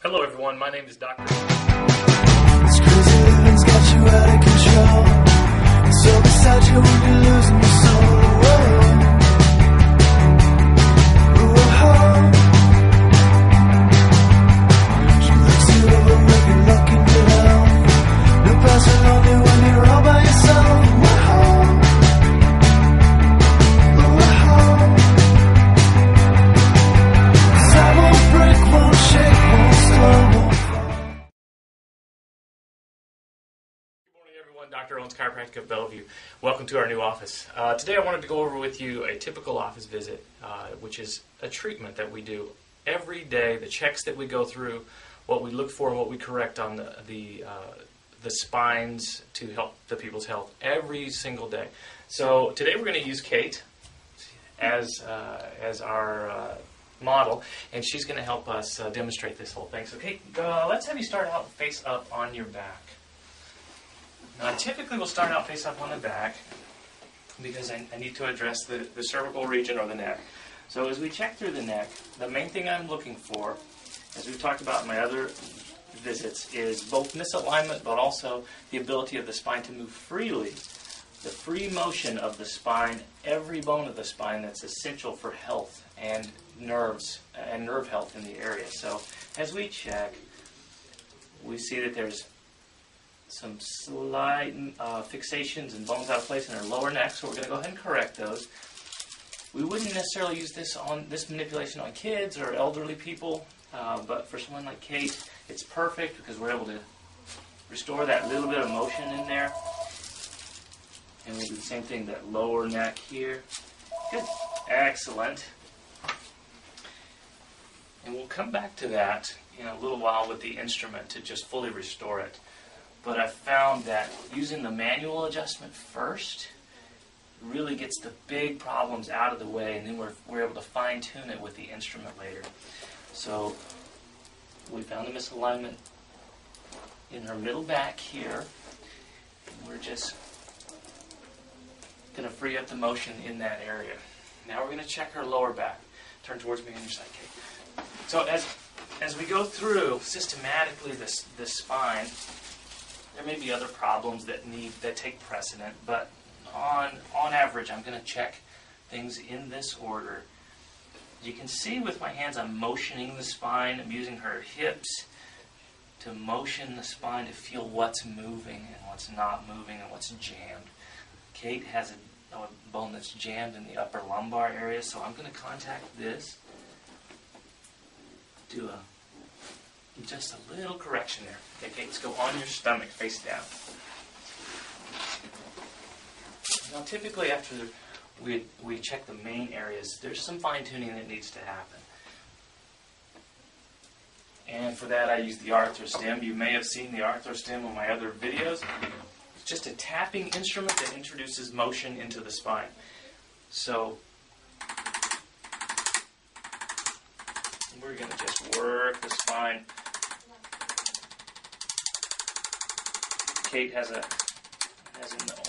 Hello everyone, my name is Dr. This crazy living's got you out of control. It's so beside you when you're losing your soul. Whoa. She looks you over like you're looking down. No passing on you when you're all by yourself. Time won't break, won't shake, won't slow, won't Dr. Owens Chiropractic of Bellevue. Welcome to our new office. Today I wanted to go over with you a typical office visit, which is a treatment that we do every day, the checks that we go through, what we look for and what we correct on the spines to help the people's health every single day. So today we're going to use Kate as our model, and she's going to help us demonstrate this whole thing. So Kate, let's have you start out face up on your back. Now, typically we'll start out face up on the back because I need to address the cervical region or the neck. So as we check through the neck, the main thing I'm looking for, as we've talked about in my other visits, is both misalignment but also the ability of the spine to move freely. The free motion of the spine, every bone of the spine, that's essential for health and nerves and nerve health in the area. So as we check, we see that there's some slight fixations and bones out of place in her lower neck, so we're going to go ahead and correct those. We wouldn't necessarily use this manipulation on kids or elderly people, but for someone like Kate, it's perfect because we're able to restore that little bit of motion in there. And we'll do the same thing, that lower neck here. Good. Excellent. And we'll come back to that in a little while with the instrument to just fully restore it. But I found that using the manual adjustment first really gets the big problems out of the way, and then we're able to fine-tune it with the instrument later. So we found the misalignment in her middle back here. We're just going to free up the motion in that area. Now we're going to check her lower back. Turn towards me on your side, Kate. So as we go through systematically the spine, there may be other problems that take precedent, but on average, I'm going to check things in this order. You can see with my hands I'm motioning the spine. I'm using her hips to motion the spine to feel what's moving and what's not moving and what's jammed. Kate has a bone that's jammed in the upper lumbar area, so I'm going to contact this, do just a little correction there. Okay, let's go on your stomach, face down. Now, typically after we check the main areas, there's some fine-tuning that needs to happen. And for that, I use the arthrostim. You may have seen the arthrostim on my other videos. It's just a tapping instrument that introduces motion into the spine. So we're going to just work the spine. Kate has an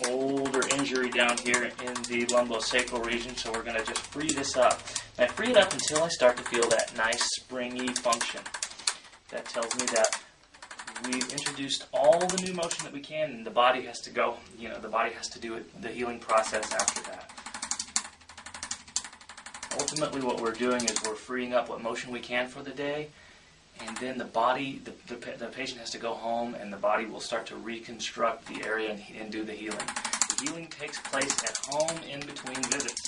older injury down here in the lumbosacral region, so we're going to just free this up. And I free it up until I start to feel that nice springy function. That tells me that we've introduced all the new motion that we can, and the body has to go. The body has to do the healing process after that. Ultimately, what we're doing is we're freeing up what motion we can for the day. And then the body, the patient has to go home, and the body will start to reconstruct the area and do the healing. The healing takes place at home in between visits.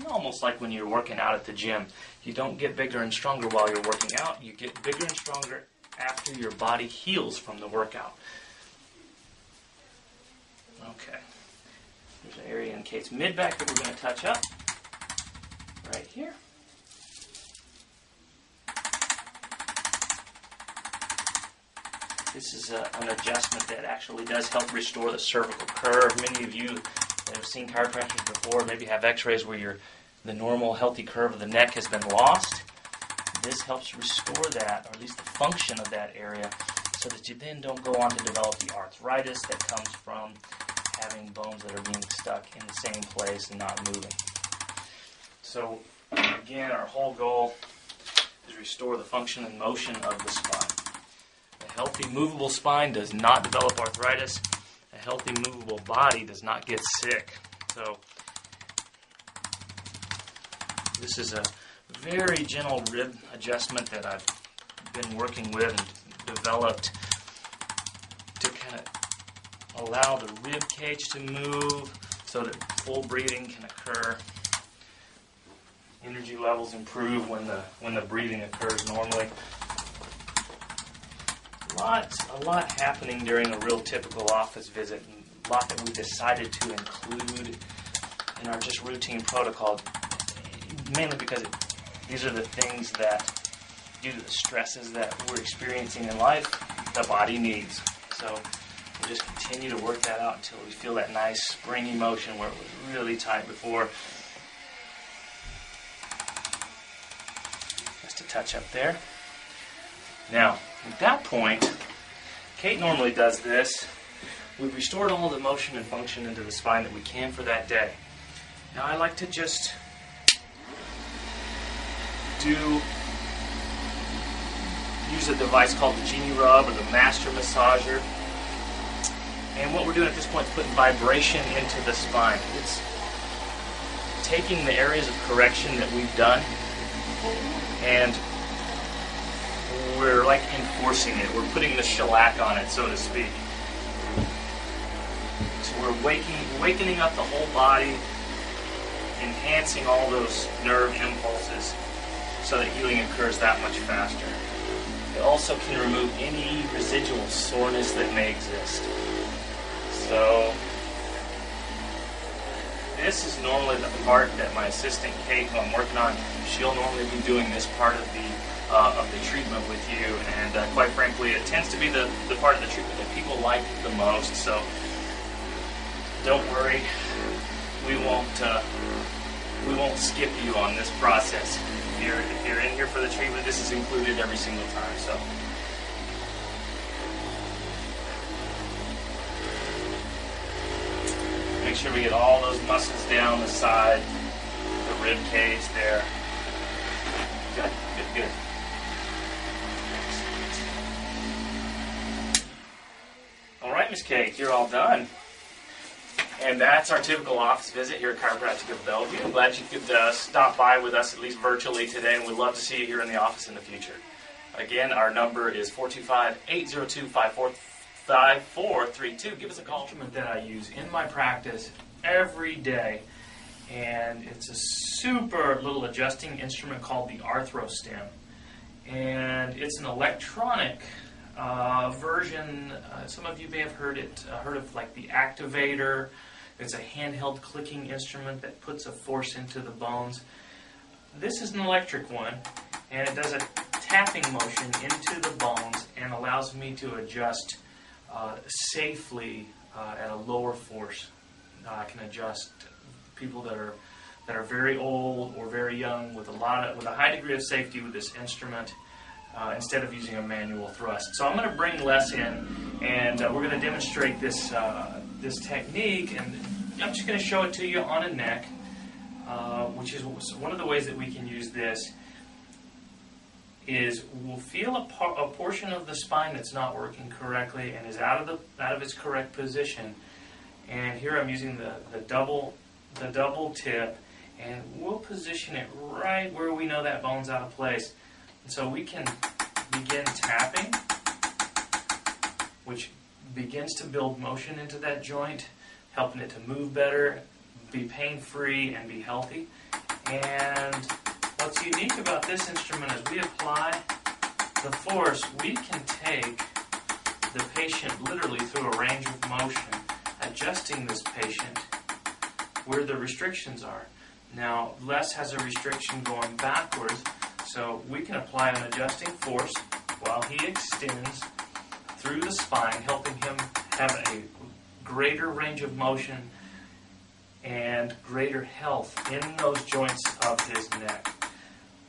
Almost like when you're working out at the gym. You don't get bigger and stronger while you're working out. You get bigger and stronger after your body heals from the workout. Okay. There's an area in Kate's mid-back that we're going to touch up. Right here. This is an adjustment that actually does help restore the cervical curve. Many of you that have seen chiropractors before maybe have x-rays where the normal healthy curve of the neck has been lost. This helps restore that, or at least the function of that area, so that you then don't go on to develop the arthritis that comes from having bones that are being stuck in the same place and not moving. So Again, our whole goal is restore the function and motion of the spine. A healthy, movable spine does not develop arthritis. A healthy, movable body does not get sick. So, this is a very gentle rib adjustment that I've been working with and developed to kind of allow the rib cage to move so that full breathing can occur. Energy levels improve when the breathing occurs normally. A lot happening during a real typical office visit, and a lot that we decided to include in our just routine protocol, mainly because these are the things that, due to the stresses that we're experiencing in life, the body needs. So we'll just continue to work that out until we feel that nice springy motion where it was really tight before. Just a touch up there. Now, at that point, Kate normally does this. We've restored all the motion and function into the spine that we can for that day. Now I like to just use a device called the Genie Rub or the Master Massager. And what we're doing at this point is putting vibration into the spine. It's taking the areas of correction that we've done and we're like enforcing it. We're putting the shellac on it, so to speak. So we're wakening up the whole body, enhancing all those nerve impulses so that healing occurs that much faster. It also can remove any residual soreness that may exist. So this is normally the part that my assistant Kate, who I'm working on, she'll normally be doing this part of the treatment with you, and quite frankly, it tends to be the part of the treatment that people like the most. So don't worry, we won't skip you on this process. If you're in here for the treatment, this is included every single time. So. Make sure we get all those muscles down the side, the rib cage there. Good, good, good. All right, Miss Kate, you're all done. And that's our typical office visit here at Chiropractic of Bellevue. I'm glad you could stop by with us, at least virtually today, and we'd love to see you here in the office in the future. Again, our number is 425-802-5432. Give us a call. Instrument that I use in my practice every day, and it's a super little adjusting instrument called the ArthroStem. And it's an electronic version. Some of you may have heard of like the activator. It's a handheld clicking instrument that puts a force into the bones. This is an electric one, and it does a tapping motion into the bones and allows me to adjust safely at a lower force. I can adjust people that are very old or very young with a high degree of safety with this instrument instead of using a manual thrust. So I'm going to bring Les in, and we're going to demonstrate this technique, and I'm just going to show it to you on a neck, which is one of the ways that we can use this. Is we'll feel a portion of the spine that's not working correctly and is out of its correct position. And here I'm using the double tip, and we'll position it right where we know that bone's out of place. And so we can begin tapping, which begins to build motion into that joint, helping it to move better, be pain-free, and be healthy. And what's unique about this instrument is we apply the force. We can take the patient literally through a range of motion, adjusting this patient where the restrictions are. Now, Les has a restriction going backwards, so we can apply an adjusting force while he extends through the spine, helping him have a greater range of motion and greater health in those joints of his neck.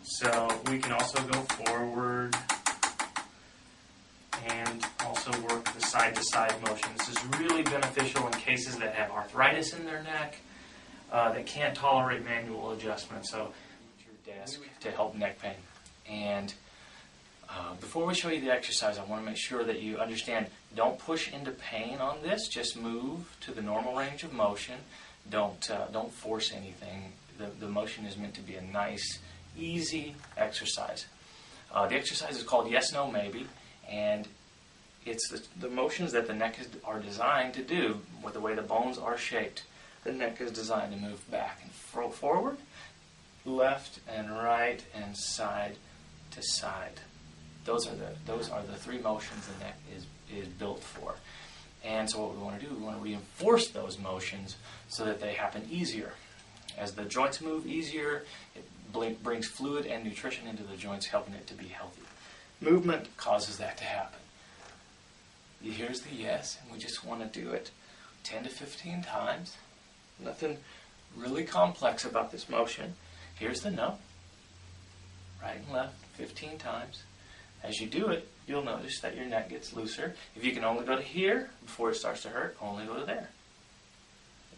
So we can also go forward and also work the side-to-side motion. This is really beneficial in cases that have arthritis in their neck, that can't tolerate manual adjustment. So the desk to help neck pain. And before we show you the exercise, I want to make sure that you understand, don't push into pain on this. Just move to the normal range of motion. Don't force anything. The motion is meant to be a nice, easy exercise. The exercise is called Yes, No, Maybe, and it's the motions that the neck are designed to do with the way the bones are shaped. The neck is designed to move back and forward, left and right, and side to side. Those are the three motions the neck is built for. And so what we want to do, we want to reinforce those motions so that they happen easier. As the joints move easier, it brings fluid and nutrition into the joints, helping it to be healthy. Movement causes that to happen. Here's the yes, and we just want to do it 10 to 15 times. Nothing really complex about this motion. Here's the no. Right and left, 15 times. As you do it, you'll notice that your neck gets looser. If you can only go to here before it starts to hurt, only go to there.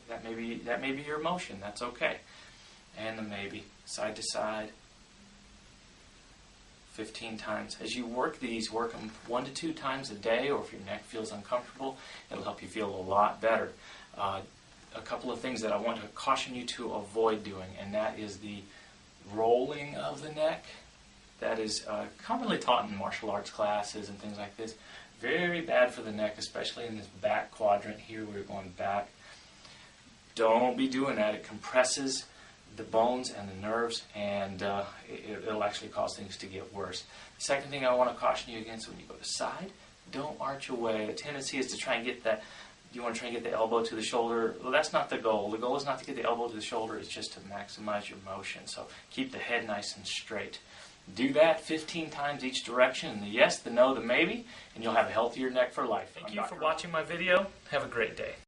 That may be your motion. That's okay. And the maybe, side to side, 15 times. As you work these, work them 1 to 2 times a day, or if your neck feels uncomfortable, it'll help you feel a lot better. A couple of things that I want to caution you to avoid doing, and that is the rolling of the neck. That is commonly taught in martial arts classes and things like this. Very bad for the neck, especially in this back quadrant here where you're going back. Don't be doing that. It compresses the bones and the nerves, and it'll actually cause things to get worse. The second thing I want to caution you against, when you go to side, don't arch away. The tendency is to try and get that. You want to try and get the elbow to the shoulder. Well, that's not the goal. The goal is not to get the elbow to the shoulder. It's just to maximize your motion. So keep the head nice and straight. Do that 15 times each direction. The yes, the no, the maybe, and you'll have a healthier neck for life. Thank you for watching my video. Have a great day.